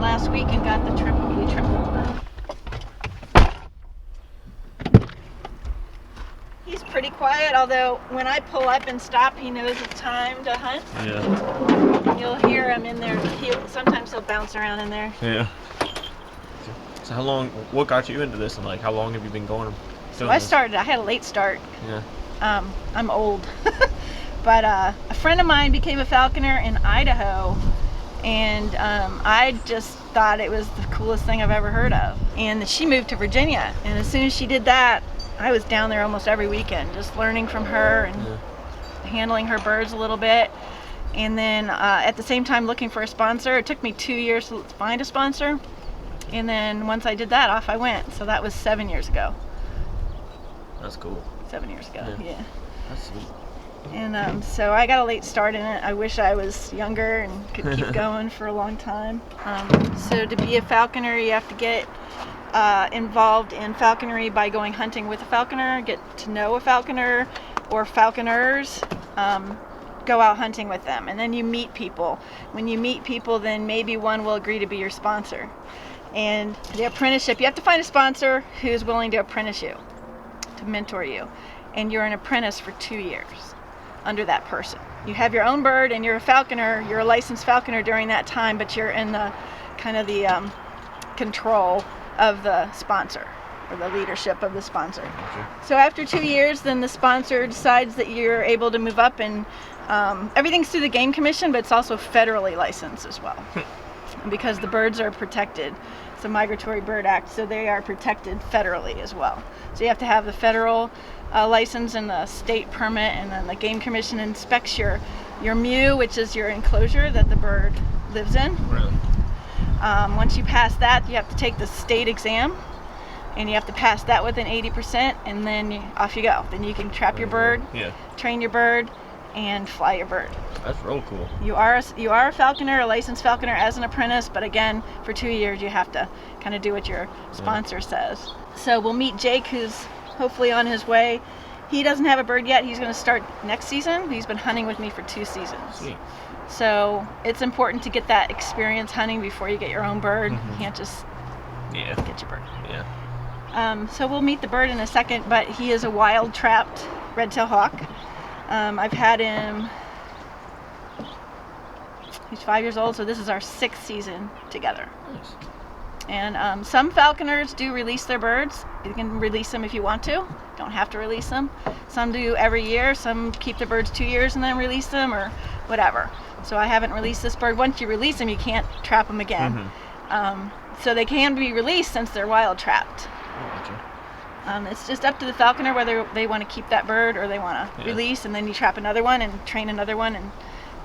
last week and got the triple. He's pretty quiet, although when I pull up and stop, he knows it's time to hunt. Yeah. You'll hear him in there. Sometimes he'll bounce around in there. Yeah. So what got you into this, and like how long have you been going? So I had a late start. Yeah. I'm old. But a friend of mine became a falconer in Idaho, and I just thought it was the coolest thing I've ever heard of. And she moved to Virginia, and as soon as she did that, I was down there almost every weekend, just learning from her and handling her birds a little bit. And then at the same time looking for a sponsor. It took me 2 years to find a sponsor. And then once I did that, off I went. So that was 7 years ago. That's cool. 7 years ago, yeah. That's sweet. And so I got a late start in it. I wish I was younger and could keep going for a long time. So to be a falconer, you have to get involved in falconry by going hunting with a falconer, get to know a falconer or falconers, go out hunting with them, and then you meet people. When you meet people, then maybe one will agree to be your sponsor. And the apprenticeship, you have to find a sponsor who's willing to apprentice you, to mentor you, and you're an apprentice for 2 years under that person. You have your own bird and you're a falconer, you're a licensed falconer during that time, but you're in the kind of the control of the sponsor, or the leadership of the sponsor. Okay. So after 2 years, then the sponsor decides that you're able to move up, and everything's through the Game Commission, but it's also federally licensed as well. Because the birds are protected. It's a Migratory Bird Act, so they are protected federally as well. So you have to have the federal license and the state permit, and then the Game Commission inspects your mew, which is your enclosure that the bird lives in. Really? Once you pass that, you have to take the state exam, and you have to pass that with an 80%, and then off you go. Then you can trap your bird, train your bird, and fly your bird. That's real cool. You are a falconer, a licensed falconer as an apprentice, but again, for 2 years you have to kind of do what your sponsor says. So we'll meet Jake, who's hopefully on his way. He doesn't have a bird yet. He's going to start next season. He's been hunting with me for 2 seasons. Sweet. So it's important to get that experience hunting before you get your own bird. You can't just get your bird. Yeah. So we'll meet the bird in a second, but he is a wild trapped red-tailed hawk. I've had him, he's 5 years old, so this is our 6th season together. Nice. And some falconers do release their birds. You can release them if you want to. Don't have to release them. Some do every year. Some keep the birds 2 years and then release them, or whatever. So I haven't released this bird. Once you release them, you can't trap them again. So they can be released since they're wild trapped. Gotcha. It's just up to the falconer whether they want to keep that bird or they want to release, and then you trap another one and train another one and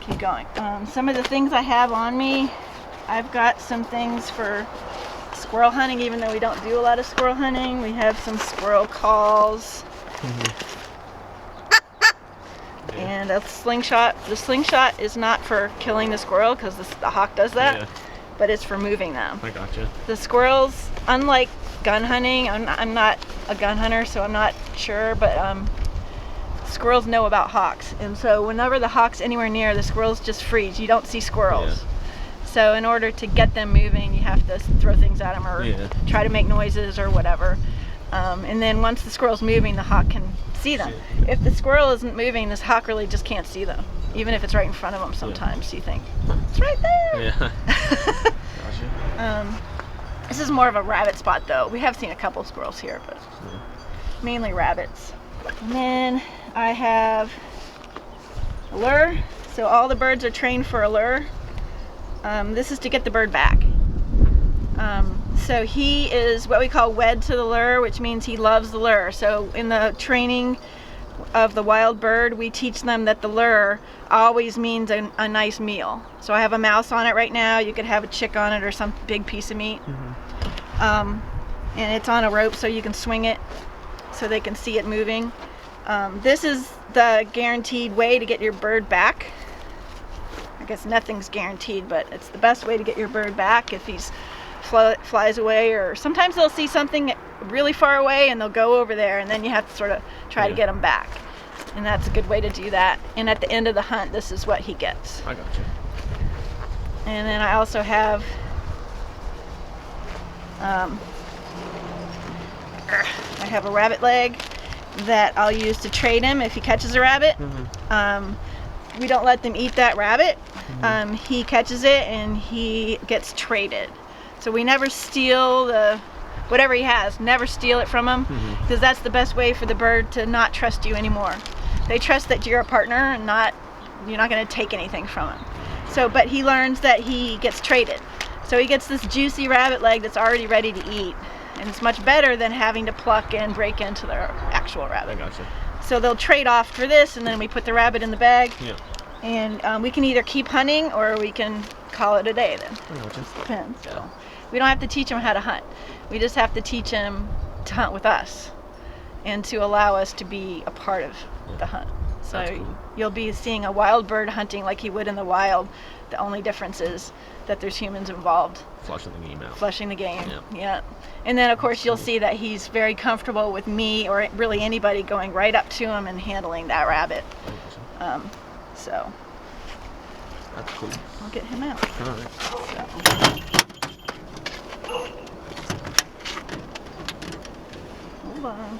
keep going. Some of the things I have on me, I've got some things for squirrel hunting, even though we don't do a lot of squirrel hunting. We have some squirrel calls. And a slingshot. The slingshot is not for killing the squirrel, because the hawk does that, but it's for moving them. I gotcha. The squirrels, unlike gun hunting, I'm not a gun hunter, so I'm not sure, but squirrels know about hawks, and so whenever the hawk's anywhere near, the squirrels just freeze. You don't see squirrels. So in order to get them moving, you have to throw things at them or try to make noises or whatever. And then once the squirrel's moving, the hawk can see them. If the squirrel isn't moving, this hawk really just can't see them, even if it's right in front of them. Sometimes you think, it's right there. Gotcha. This is more of a rabbit spot, though. We have seen a couple squirrels here, but mainly rabbits. And then I have a lure. So all the birds are trained for a lure. This is to get the bird back. So he is what we call wed to the lure, which means he loves the lure. So in the training of the wild bird, we teach them that the lure always means a nice meal. So I have a mouse on it right now. You could have a chick on it or some big piece of meat. And it's on a rope, so you can swing it so they can see it moving. This is the guaranteed way to get your bird back. I guess nothing's guaranteed, but it's the best way to get your bird back if he's flies away, or sometimes they'll see something really far away and they'll go over there, and then you have to sort of try to get him back, and that's a good way to do that. And at the end of the hunt, this is what he gets. I got you. And then I also have I have a rabbit leg that I'll use to trade him if he catches a rabbit. We don't let them eat that rabbit. He catches it and he gets traded. So we never steal whatever he has, never steal it from him, because that's the best way for the bird to not trust you anymore. They trust that you're a partner and you're not going to take anything from him. So, but he learns that he gets traded. So he gets this juicy rabbit leg that's already ready to eat. And it's much better than having to pluck and break into their actual rabbit. I gotcha. So they'll trade off for this, and then we put the rabbit in the bag. Yeah. And we can either keep hunting or we can call it a day then. I gotcha. Depends. So we don't have to teach them how to hunt. We just have to teach them to hunt with us and to allow us to be a part of the hunt. So That's cool. You'll be seeing a wild bird hunting like he would in the wild. The only difference is that there's humans involved. Flushing the game out. Flushing the game. Yeah. Yeah. And then of course you'll see that he's very comfortable with me or really anybody going right up to him and handling that rabbit. I gotcha. So That's cool. I'll get him out. All right. Hold on.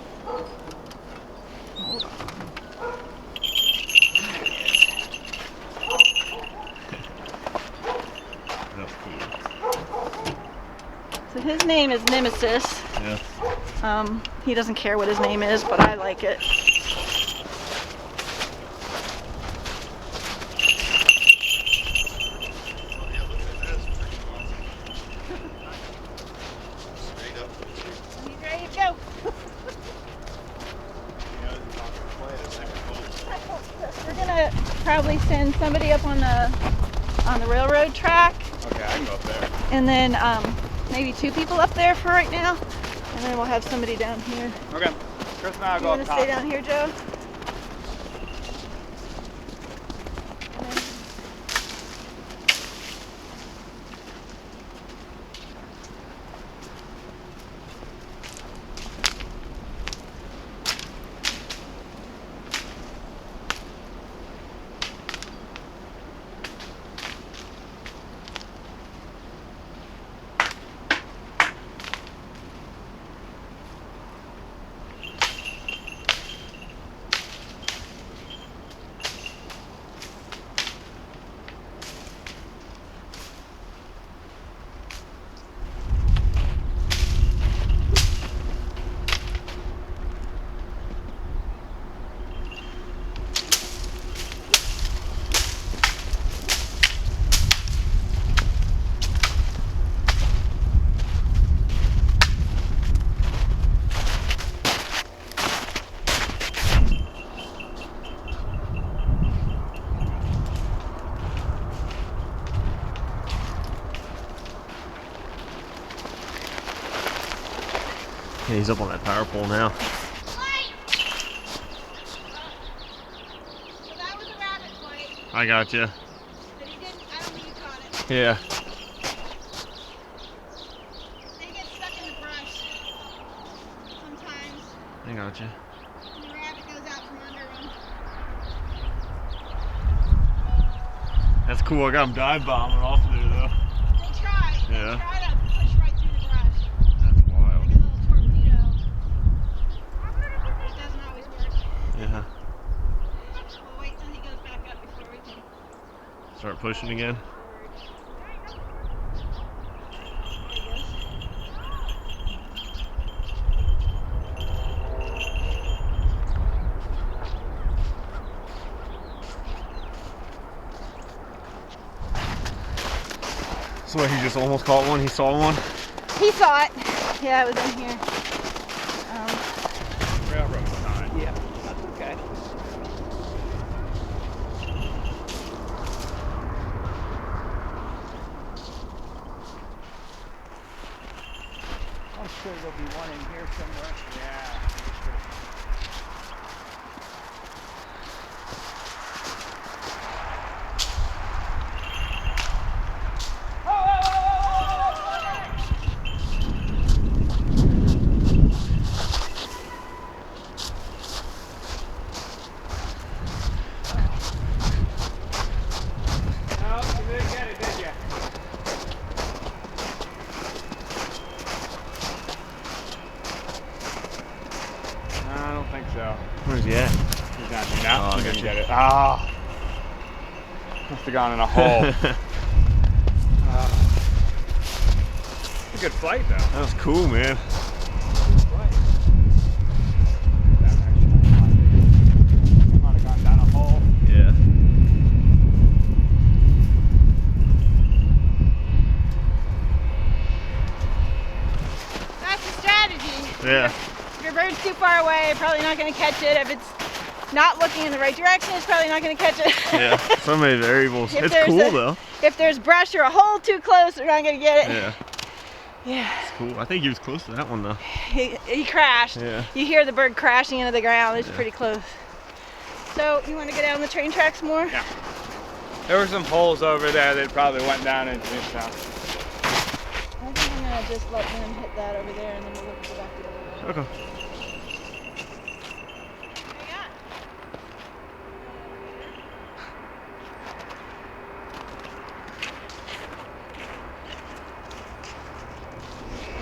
Hold on. That's cool. So his name is Nemesis. Yeah. He doesn't care what his name is, but I like it. He's ready to go. We're gonna probably send somebody up on the railroad track. Okay, I can go up there. And then maybe 2 people up there for right now. And then we'll have somebody down here. Okay. Chris and I'll You go want up to top. stay down here, Joe? Yeah, he's up on that power pole now. So that was a rabbit fight, I gotcha. but he didn't, I don't think he caught it. Yeah. They get stuck in the brush sometimes, I gotcha. and the rabbit goes out from under them. That's cool. I got him dive bombing off of there though. They try. Yeah. They try to push right through the brush, That's wild. like a little torpedo. It doesn't always work. Yeah. We'll wait till he goes back up before we can Start pushing again. forward. There he goes. So what, he just almost caught one? He saw one? He saw it. Yeah, it was in here. Railroad behind. Yeah, that's okay. I'm sure there'll be one in here somewhere. Yeah. No, you didn't get it, did you? now. Oh, I He got didn't you. get it. Ah. Must have gone in a hole. It's a good flight though. That was cool, man. Might have gone down a hole. Yeah. That's the strategy. Yeah. If your bird's too far away, probably not going to catch it. If it's not looking in the right direction, it's probably not going to catch it. Yeah. So many variables. If It's there's cool a- though. If there's brush or a hole too close, they're not going to get it. Yeah. Yeah. It's cool. I think he was close to that one though. He crashed. Yeah. You hear the bird crashing into the ground. It's Yeah. pretty close. So you want to get down the train tracks more? Yeah. There were some holes over there that probably went down into this house. I think I'm gonna just let them hit that over there, and then we'll look back to the other one. Okay.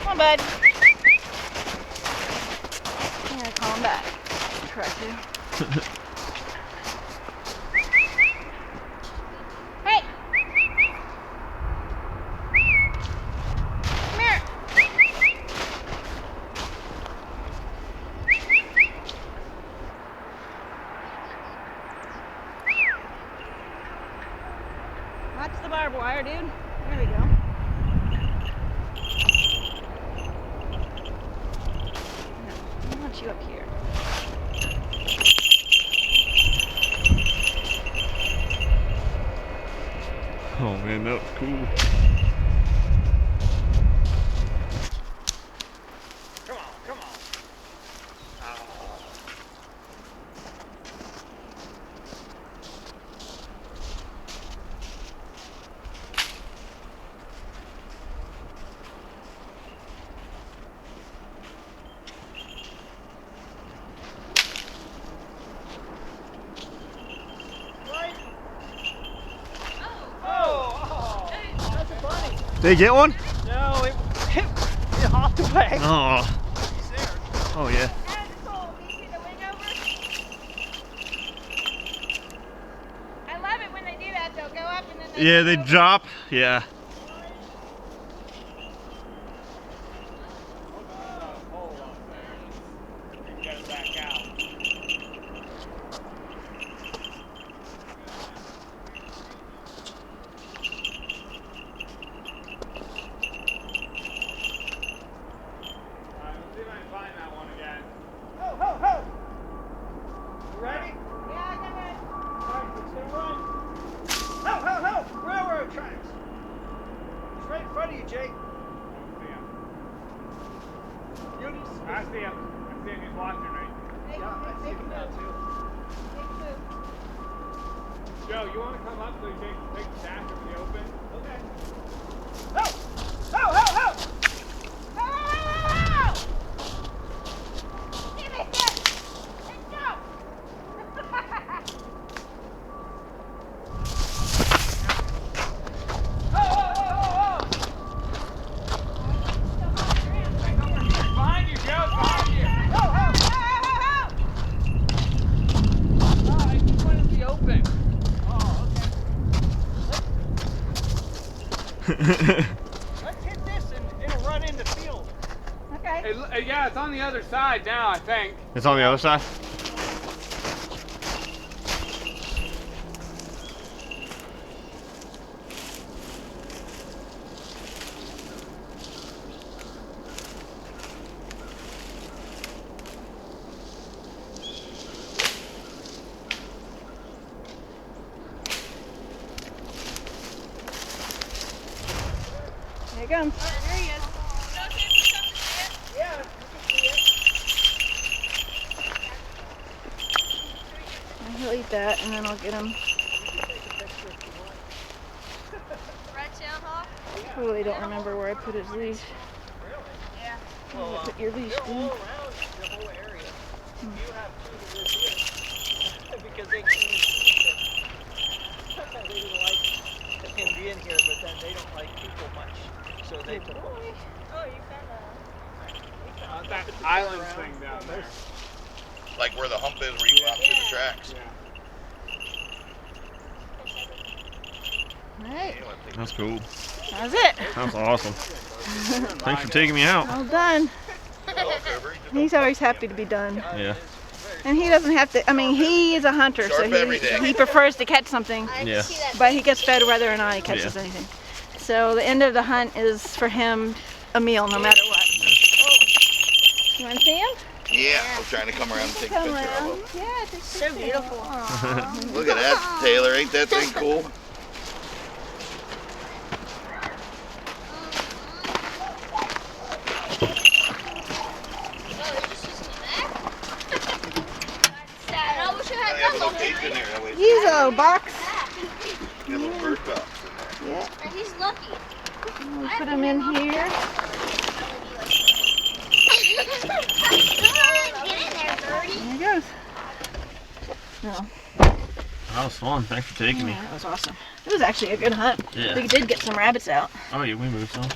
Come on, bud. I'm gonna call him back. Correct you. Hey! Come here! Watch the barbed wire, dude. There we go. I want you up here. Oh man, that was cool. Come on, come on. Did he get one? No, it hopped away. Oh. Oh yeah. I love it when they do that. They'll go up and then Yeah, they drop. Yeah. Get it back out. Alright, let's see if I can find that one again. Ho, ho, ho! You ready? Yeah, I got it. Alright, it's gonna run. Ho, ho, ho! Railroad tracks! It's right in front of you, Jake. I see him. I see him. He's watching me. Joe, you want to come up so you take the dash over the open? Okay. Ho! Ho, ho, ho! Give me this! Let's go! Ho, ho, ho, ho, ho! Behind you, Joe! Behind you! Ho, ho! Oh, I just went in the open. Oh, okay. Let's hit this and it'll run in the field. Okay. Yeah, it's on the other side now, I think. It's on the other side. There he comes. There he is. Yeah, you can see it. He'll eat that, and then I'll get him. Red-tailed hawk? Totally don't remember where I put his leash. Yeah. Where did I put your leash, They're all dude? around the whole area. You have two that live here because they can't even see it. They didn't like him being here, but then they don't like people much, so they took off. Oh, you found a... That island thing down there. like where the hump is, where you go out through the tracks. Alright, That's cool. that's it. That's awesome. Thanks for taking me out. All done. He's always happy to be done. Yeah. And he doesn't have to, I mean, he is a hunter, so Sharp every day. he prefers to catch something, Yeah. but he gets fed whether or not he catches Yeah. anything. So the end of the hunt is for him a meal no matter what. Oh. You want to see him? Yeah, I was trying to come around and take a Come picture around. of him. Yeah, it's so beautiful. Look at that, Taylor. Ain't that thing cool? I wish I I had have a that little cage in there. That way it's He's a little box. got a little bird box in there. Yeah, And he's lucky. we put him in here. Get in there, birdie. There he goes. No, That was fun. Thanks for taking me. yeah, that was awesome. It was actually a good hunt. Yeah. We did get some rabbits out. Oh yeah, we moved some.